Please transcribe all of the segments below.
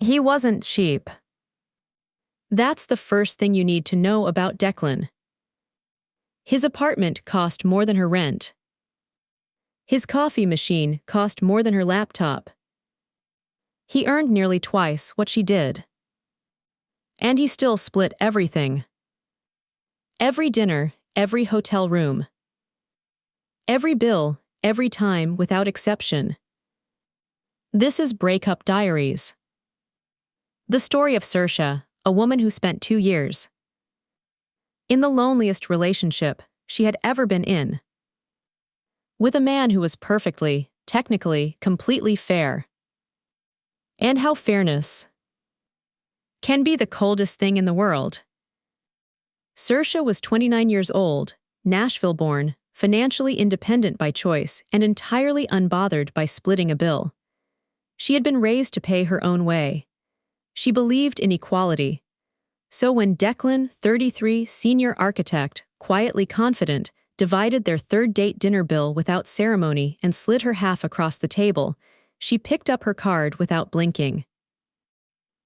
He wasn't cheap. That's the first thing you need to know about Declan. His apartment cost more than her rent. His coffee machine cost more than her laptop. He earned nearly twice what she did. And he still split everything. Every dinner, every hotel room. Every bill, every time without exception. This is Breakup Diaries. The story of Saoirse, a woman who spent 2 years in the loneliest relationship she had ever been in, with a man who was perfectly, technically, completely fair. And how fairness can be the coldest thing in the world. Saoirse was 29 years old, Nashville-born, financially independent by choice and entirely unbothered by splitting a bill. She had been raised to pay her own way. She believed in equality. So when Declan, 33, senior architect, quietly confident, divided their third-date dinner bill without ceremony and slid her half across the table, she picked up her card without blinking.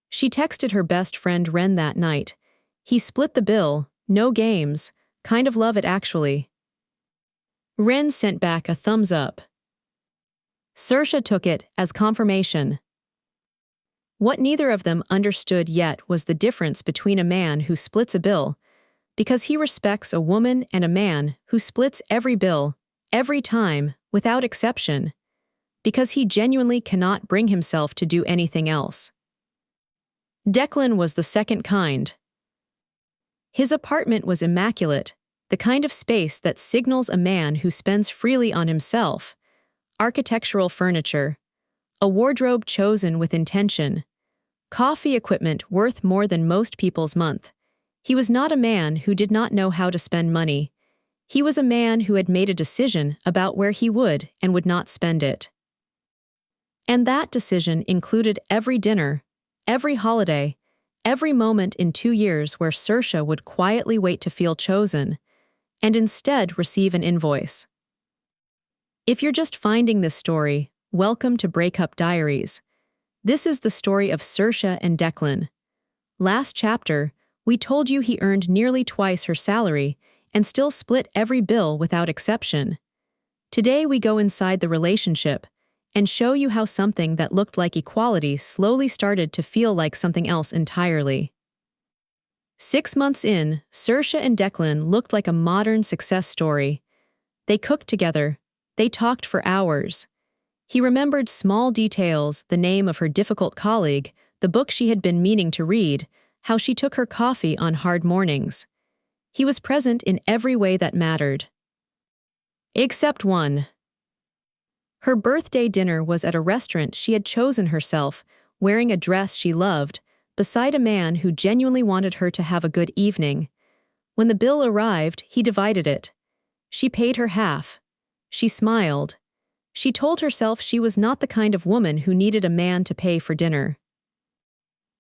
She texted her best friend Ren that night. He split the bill, no games, kind of love it actually. Ren sent back a thumbs up. Saoirse took it as confirmation. What neither of them understood yet was the difference between a man who splits a bill, because he respects a woman, and a man who splits every bill, every time, without exception, because he genuinely cannot bring himself to do anything else. Declan was the second kind. His apartment was immaculate, the kind of space that signals a man who spends freely on himself. Architectural furniture, a wardrobe chosen with intention, coffee equipment worth more than most people's month. He was not a man who did not know how to spend money. He was a man who had made a decision about where he would and would not spend it. And that decision included every dinner, every holiday, every moment in 2 years where Saoirse would quietly wait to feel chosen, and instead receive an invoice. If you're just finding this story, welcome to Breakup Diaries. This is the story of Saoirse and Declan. Last chapter, we told you he earned nearly twice her salary and still split every bill without exception. Today we go inside the relationship and show you how something that looked like equality slowly started to feel like something else entirely. 6 months in, Saoirse and Declan looked like a modern success story. They cooked together. They talked for hours. He remembered small details, the name of her difficult colleague, the book she had been meaning to read, how she took her coffee on hard mornings. He was present in every way that mattered. Except one. Her birthday dinner was at a restaurant she had chosen herself, wearing a dress she loved, beside a man who genuinely wanted her to have a good evening. When the bill arrived, he divided it. She paid her half. She smiled. She told herself she was not the kind of woman who needed a man to pay for dinner.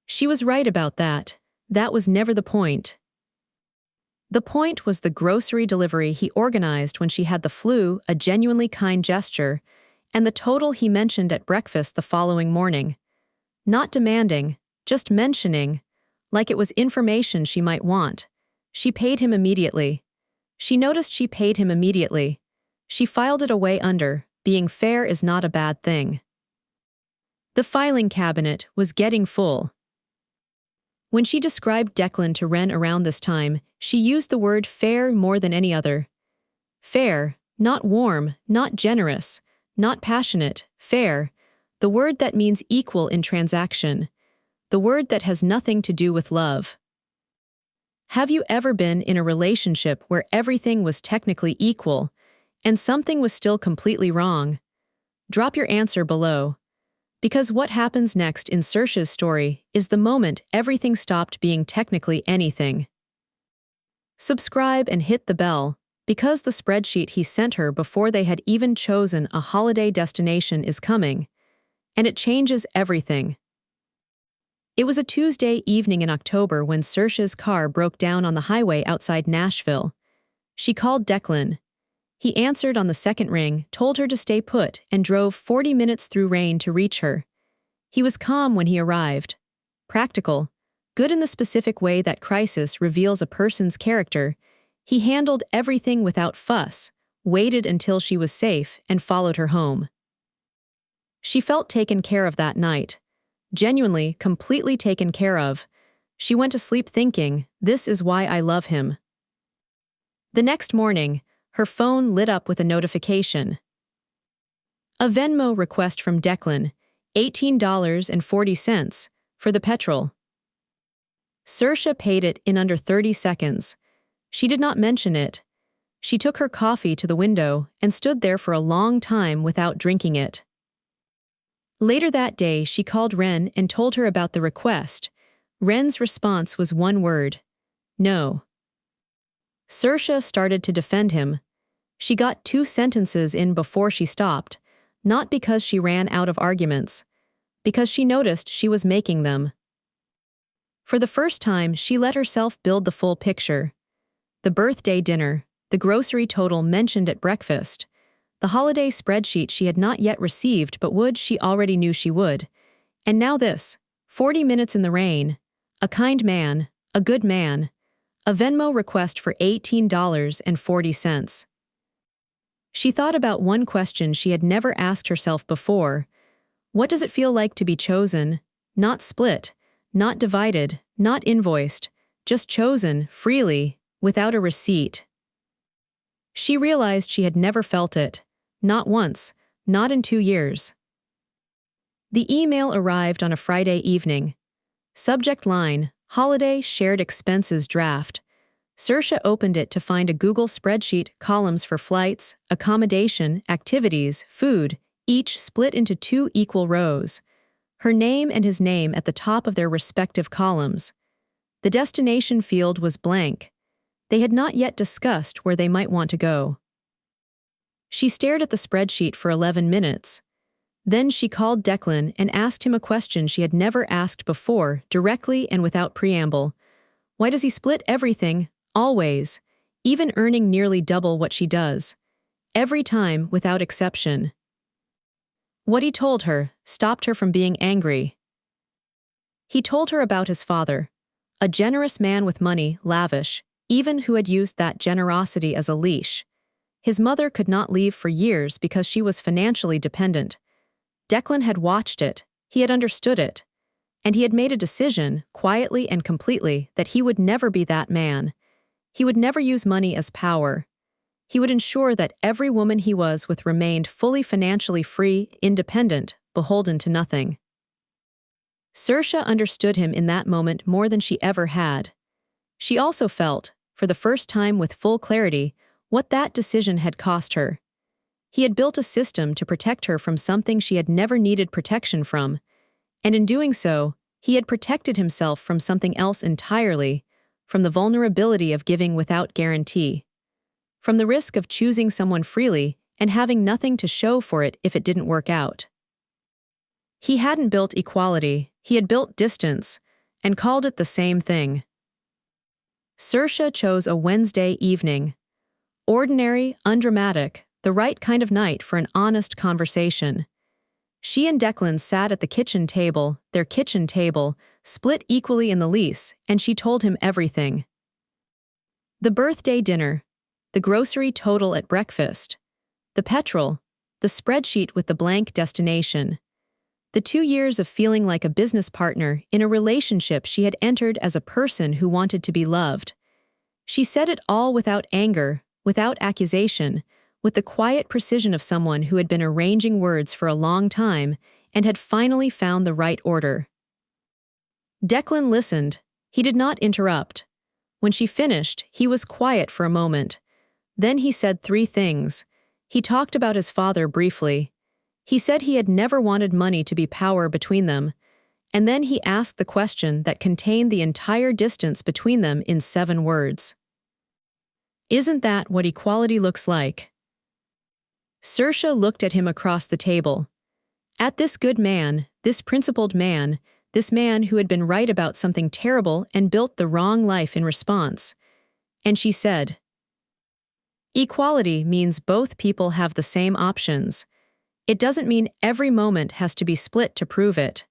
She was right about that. That was never the point. The point was the grocery delivery he organized when she had the flu, a genuinely kind gesture, and the total he mentioned at breakfast the following morning. Not demanding, just mentioning, like it was information she might want. She paid him immediately. She noticed she paid him immediately. She filed it away under, being fair is not a bad thing. The filing cabinet was getting full. When she described Declan to Ren around this time, she used the word fair more than any other. Fair, not warm, not generous, not passionate, fair, the word that means equal in transaction, the word that has nothing to do with love. Have you ever been in a relationship where everything was technically equal, and something was still completely wrong? Drop your answer below. Because what happens next in Saoirse's story is the moment everything stopped being technically anything. Subscribe and hit the bell, because the spreadsheet he sent her before they had even chosen a holiday destination is coming, and it changes everything. It was a Tuesday evening in October when Saoirse's car broke down on the highway outside Nashville. She called Declan. He answered on the second ring, told her to stay put, and drove 40 minutes through rain to reach her. He was calm when he arrived, practical, good in the specific way that crisis reveals a person's character. He handled everything without fuss, waited until she was safe, and followed her home. She felt taken care of that night. Genuinely, completely taken care of. She went to sleep thinking, "This is why I love him." The next morning, her phone lit up with a notification. A Venmo request from Declan, $18.40, for the petrol. Saoirse paid it in under 30 seconds. She did not mention it. She took her coffee to the window and stood there for a long time without drinking it. Later that day, she called Ren and told her about the request. Ren's response was one word: no. Saoirse started to defend him. She got 2 sentences in before she stopped, not because she ran out of arguments, because she noticed she was making them. For the first time, she let herself build the full picture. The birthday dinner, the grocery total mentioned at breakfast, the holiday spreadsheet she had not yet received but she already knew she would. And now this, 40 minutes in the rain, a kind man, a good man, a Venmo request for $18.40. She thought about one question she had never asked herself before. What does it feel like to be chosen, not split, not divided, not invoiced, just chosen, freely, without a receipt? She realized she had never felt it. Not once, not in 2 years. The email arrived on a Friday evening. Subject line: Holiday Shared Expenses Draft. Saoirse opened it to find a Google spreadsheet, columns for flights, accommodation, activities, food, each split into 2 equal rows. Her name and his name at the top of their respective columns. The destination field was blank. They had not yet discussed where they might want to go. She stared at the spreadsheet for 11 minutes. Then she called Declan and asked him a question she had never asked before, directly and without preamble. Why does he split everything, always, even earning nearly double what she does? Every time, without exception. What he told her stopped her from being angry. He told her about his father, a generous man with money, lavish, even who had used that generosity as a leash. His mother could not leave for years because she was financially dependent. Declan had watched it, he had understood it, and he had made a decision, quietly and completely, that he would never be that man. He would never use money as power. He would ensure that every woman he was with remained fully financially free, independent, beholden to nothing. Saoirse understood him in that moment more than she ever had. She also felt, for the first time with full clarity, what that decision had cost her. He had built a system to protect her from something she had never needed protection from, and in doing so, he had protected himself from something else entirely, from the vulnerability of giving without guarantee, from the risk of choosing someone freely and having nothing to show for it if it didn't work out. He hadn't built equality, he had built distance, and called it the same thing. Saoirse chose a Wednesday evening. Ordinary, undramatic, the right kind of night for an honest conversation. She and Declan sat at the kitchen table, their kitchen table, split equally in the lease, and she told him everything. The birthday dinner, the grocery total at breakfast, the petrol, the spreadsheet with the blank destination, the 2 years of feeling like a business partner in a relationship she had entered as a person who wanted to be loved. She said it all without anger, without accusation, with the quiet precision of someone who had been arranging words for a long time and had finally found the right order. Declan listened. He did not interrupt. When she finished, he was quiet for a moment. Then he said 3 things. He talked about his father briefly. He said he had never wanted money to be power between them. And then he asked the question that contained the entire distance between them in 7 words. Isn't that what equality looks like? Saoirse looked at him across the table. At this good man, this principled man, this man who had been right about something terrible and built the wrong life in response. And she said, equality means both people have the same options. It doesn't mean every moment has to be split to prove it.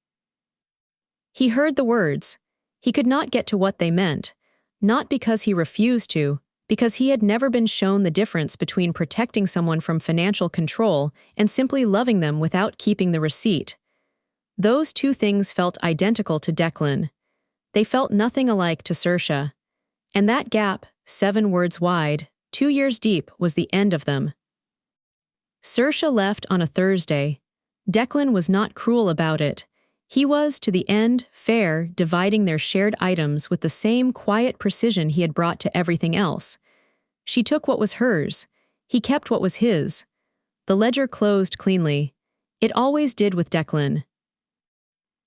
He heard the words. He could not get to what they meant, not because he refused to, because he had never been shown the difference between protecting someone from financial control and simply loving them without keeping the receipt. Those two things felt identical to Declan. They felt nothing alike to Saoirse. And that gap, 7 words wide, 2 years deep, was the end of them. Saoirse left on a Thursday. Declan was not cruel about it. He was, to the end, fair, dividing their shared items with the same quiet precision he had brought to everything else. She took what was hers. He kept what was his. The ledger closed cleanly. It always did with Declan.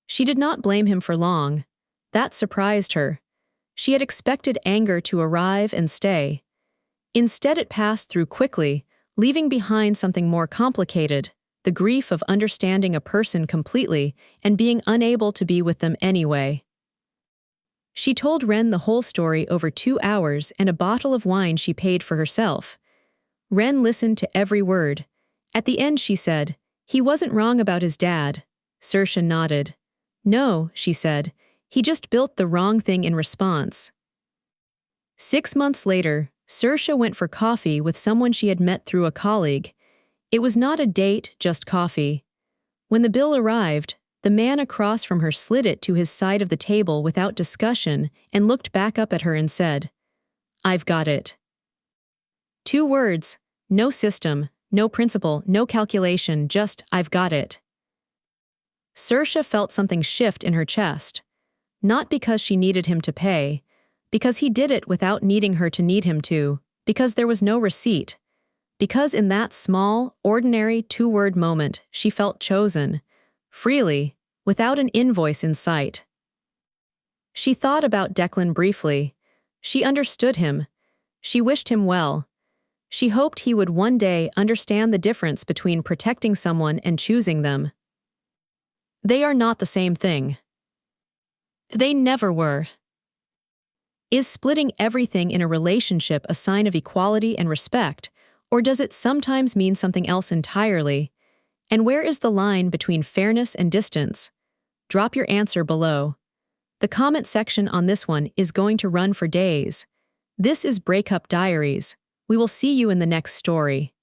She did not blame him for long. That surprised her. She had expected anger to arrive and stay. Instead, it passed through quickly, leaving behind something more complicated, the grief of understanding a person completely and being unable to be with them anyway. She told Ren the whole story over 2 hours and a bottle of wine she paid for herself. Ren listened to every word. At the end she said, "He wasn't wrong about his dad." Saoirse nodded. "No," she said, "he just built the wrong thing in response." 6 months later, Saoirse went for coffee with someone she had met through a colleague. It was not a date, just coffee. When the bill arrived, the man across from her slid it to his side of the table without discussion and looked back up at her and said, "I've got it." 2 words, no system, no principle, no calculation, just "I've got it." Saoirse felt something shift in her chest. Not because she needed him to pay, because he did it without needing her to need him to, because there was no receipt. Because in that small, ordinary 2-word moment, she felt chosen, freely, without an invoice in sight. She thought about Declan briefly. She understood him. She wished him well. She hoped he would one day understand the difference between protecting someone and choosing them. They are not the same thing. They never were. Is splitting everything in a relationship a sign of equality and respect, or does it sometimes mean something else entirely? And where is the line between fairness and distance? Drop your answer below. The comment section on this one is going to run for days. This is Breakup Diaries. We will see you in the next story.